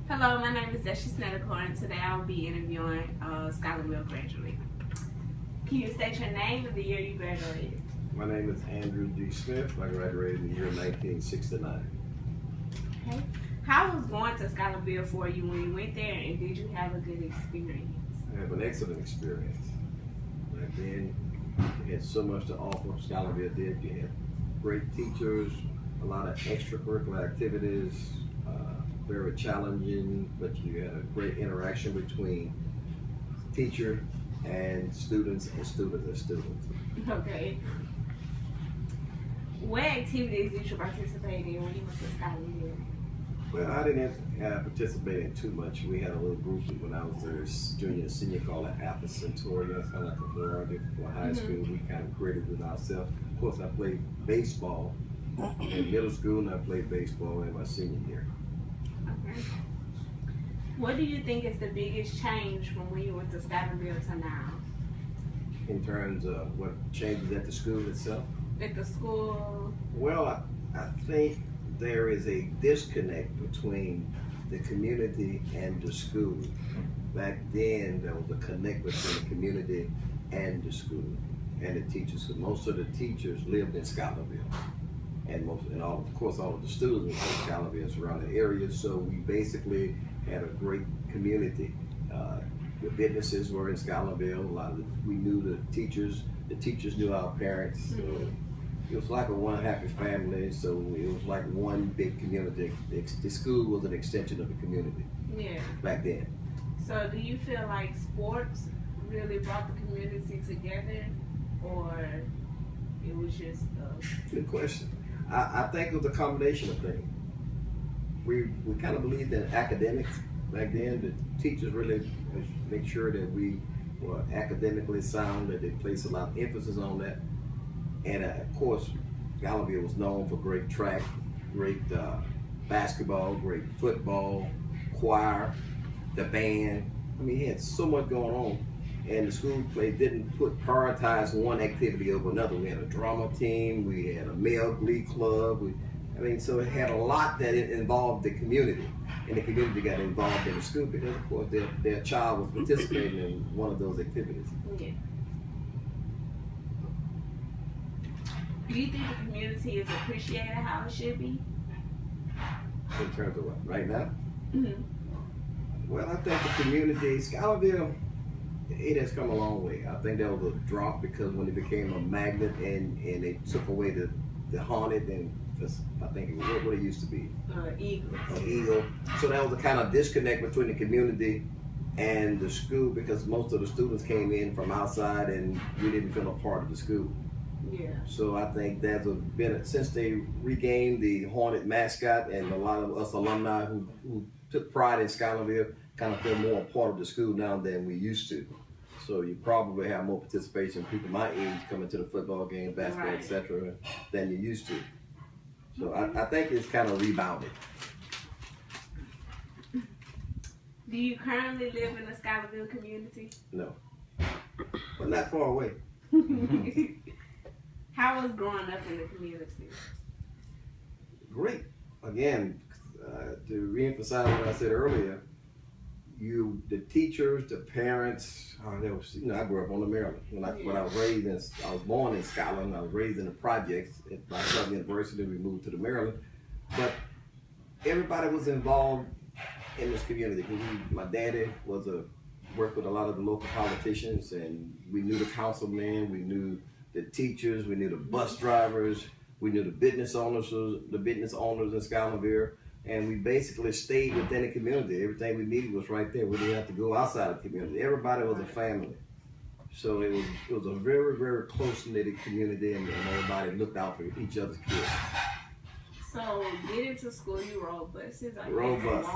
Hello, my name is Desha Snedeker, and today I will be interviewing Schuylerville graduate. Can you state your name and the year you graduated? My name is Andrew D. Smith. I graduated in the year 1969. Okay. How was going to Schuylerville for you when you went there, and did you have a good experience? I have an excellent experience. Back then, you had so much to offer. Schuylerville did. You had great teachers, a lot of extracurricular activities, very challenging, but you had a great interaction between teacher and students and students and students. Okay. What activities did you participate in when you went to Schuylerville? Well, I didn't participate in too much. We had a little group when I was there, junior and senior, called it Alpha Centauri. That's kind of like a variety for high school. We kind of created it ourselves. Of course, I played baseball in middle school, and I played baseball in my senior year. Okay. What do you think is the biggest change from when you went to Schuylerville to now? In terms of what changes at the school itself? At the school? Well, I think there is a disconnect between the community and the school. Back then, there was a connect between the community and the school and the teachers. So most of the teachers lived in Schuylerville, and of course, all of the students in Schuylerville and surrounding areas. So we basically had a great community. The businesses were in Schuylerville. We knew the teachers. The teachers knew our parents. So it was like a one happy family. So it was like one big community. The school was an extension of the community. Yeah. Back then. So do you feel like sports really brought the community together, or it was just Good question. I think it was a combination of things. We kind of believed in academics back then. The teachers really make sure that we were academically sound, that they placed a lot of emphasis on that. And of course, Schuylerville was known for great track, great basketball, great football, choir, the band. I mean, he had so much going on. And the school didn't prioritize one activity over another. We had a drama team, we had a male glee club. So it had a lot that involved the community. And the community got involved in the school because, of course, their child was participating in one of those activities. Yeah. Do you think the community is appreciated how it should be? In terms of what? Right now? Mm-hmm. Well, I think the community, Schuylerville, it has come a long way. I think that was a drop because when it became a magnet and they took away the haunted and I think what it used to be. Eagle. Eagle. So that was a kind of disconnect between the community and the school because most of the students came in from outside and we didn't feel a part of the school. Yeah. So I think there's been, since they regained the haunted mascot, and a lot of us alumni who took pride in Schuylerville kind of feel more a part of the school now than we used to. So you probably have more participation, people my age coming to the football games, basketball, Right. etc., than you used to. So I think it's kind of rebounded. Do you currently live in the Schuylerville community? No, but not far away. How was growing up in the community? Great. Again, to reemphasize what I said earlier, the teachers, the parents, I grew up on the Maryland. When I was raised I was born in Scotland. I was raised in the projects at Southern University. We moved to the Maryland, but everybody was involved in this community. My daddy worked with a lot of the local politicians, and we knew the councilmen, we knew the teachers, we knew the bus drivers, we knew the business owners in Schuylerville. And we basically stayed within the community. Everything we needed was right there. We didn't have to go outside of the community. Everybody was a family. So it was a very, very close-knit community, and everybody looked out for each other's kids. So getting to school, you rode buses? Rode bus.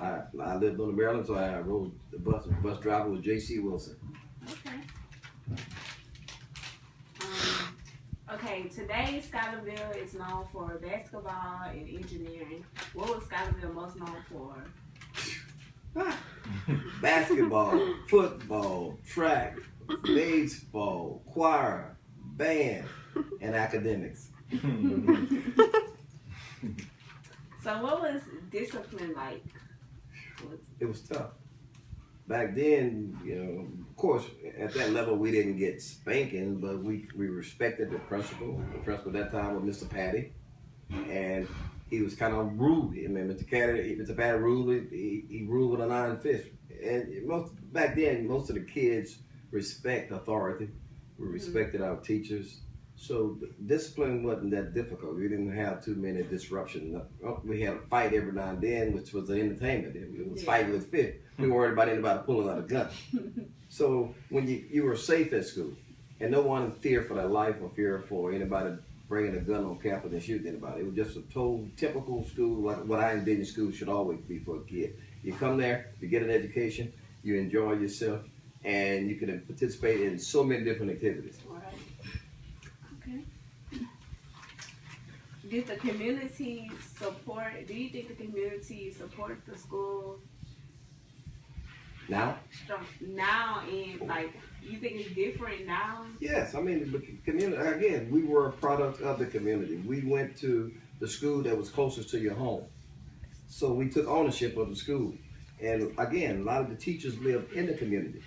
I lived on the Maryland, so I rode the bus. The bus driver was J.C. Wilson. Okay. Okay, today Schuylerville is known for basketball and engineering. What was Schuylerville most known for? Basketball, football, track, baseball, choir, band, and academics. So what was discipline like? It was tough. Back then, you know, of course, at that level, we didn't get spanking, but we respected the principal. The principal at that time was Mr. Patty, and he was kind of rude. I mean, Mr. Patty ruled. He ruled with an iron fist. And back then, most of the kids respect authority. We respected our teachers. So discipline wasn't that difficult. We didn't have too many disruptions. We had a fight every now and then, which was the entertainment. It was fighting with fist. We weren't worried about anybody pulling out a gun. So when you were safe at school, and no one feared for their life or fear for anybody bringing a gun on campus and shooting anybody. It was just a total typical school, like what I envision school should always be for a kid. You come there, you get an education, you enjoy yourself, and you can participate in so many different activities. Did the community support? Do you think the community support the school now? Now, and like, you think it's different now? Yes, I mean, the community. Again, we were a product of the community. We went to the school that was closest to your home, so we took ownership of the school. And again, a lot of the teachers lived in the community,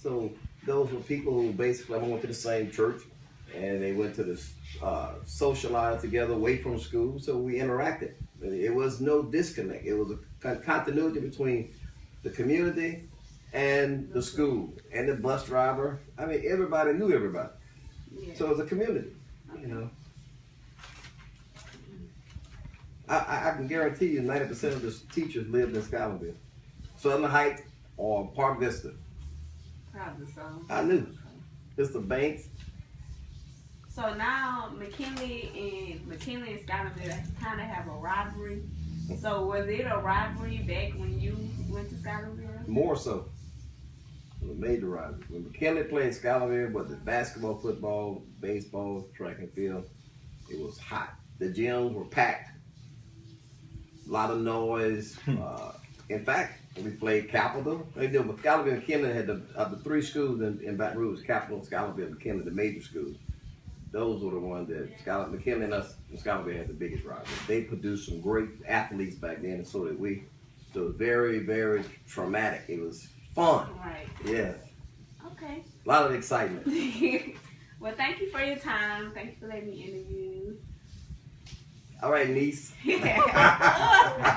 so those were people who basically went to the same church. And they went to the socialize together away from school, so we interacted. It was no disconnect. It was a continuity between the community and the school and the bus driver. I mean, everybody knew everybody. Yeah. So it was a community, you know. I can guarantee you 90% of the teachers lived in Scotlandville. Southern Heights or Park Vista. Probably so. I knew. Mr. Banks. So now McKinley and Scotlandville kind of have a rivalry. So was it a rivalry back when you went to Scotlandville? More so. It was a major rivalry. When McKinley played Scotlandville, was it basketball, football, baseball, track and field? It was hot. The gyms were packed. A lot of noise. In fact, we played Capital. Scotlandville and McKinley had the three schools in Baton Rouge: Capital, Scotlandville, McKinley, the major schools. Those were the ones that McKinley and us and Scotlandville had the biggest rivalry. They produced some great athletes back then, and so did we. So it was very, very traumatic. It was fun. Right. Yeah. Okay. A lot of excitement. Well, thank you for your time. Thank you for letting me interview. All right, niece.